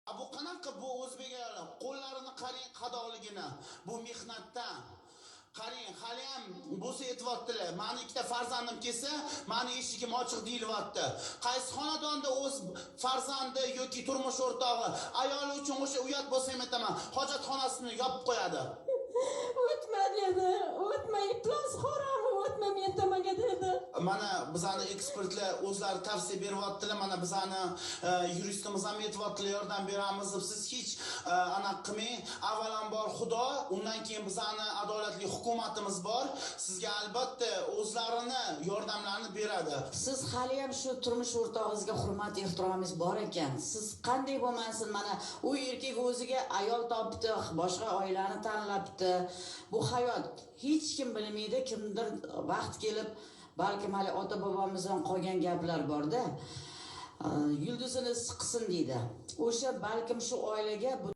Bu qanaqa bu o'zbek ayollar qo'llarini qarang qadoqligini bu mehnatdan qarang hali ham bo'lsa aytyaptilar mani ikkita farzandim kelsa mani eshigim ochiq deyilyapti. Qaysi xonadonda o'z farzandi yoki turmush o'rtog'i ayoli uchun o'sha uyat bo'lsa ham aytaman hojatxonasini yopib qo'yadi. O'tma dedi, o'tma iflos xo'rami, o'tma men tomonga dedi. Mana bizani ekspertlar o'zlari tavsiya beryaptilar, mana bizani yuristimiz ham aytyaptilar, yordam beramiz deb. Siz hech anaqa qilmang. Avvalambor Xudo, undan keyin bizani adolatli hukumatimiz bor. Sizga albatta o'zlarini yordamlarini beradi. Siz hali ham shu turmush o'rtog'ingizga hurmat ehtiromingiz bor ekan. Siz qanday bo'lmasin, mana u erkak o'ziga ayol topdi, boshqa oilani tanlabdi. Bu hayot hech kim bilmaydi, kimdir vaqt kelib balkim hali ota bobomizdan qolgan gaplar borda, yulduzini siqsin deydi. O'sha balkim shu oilaga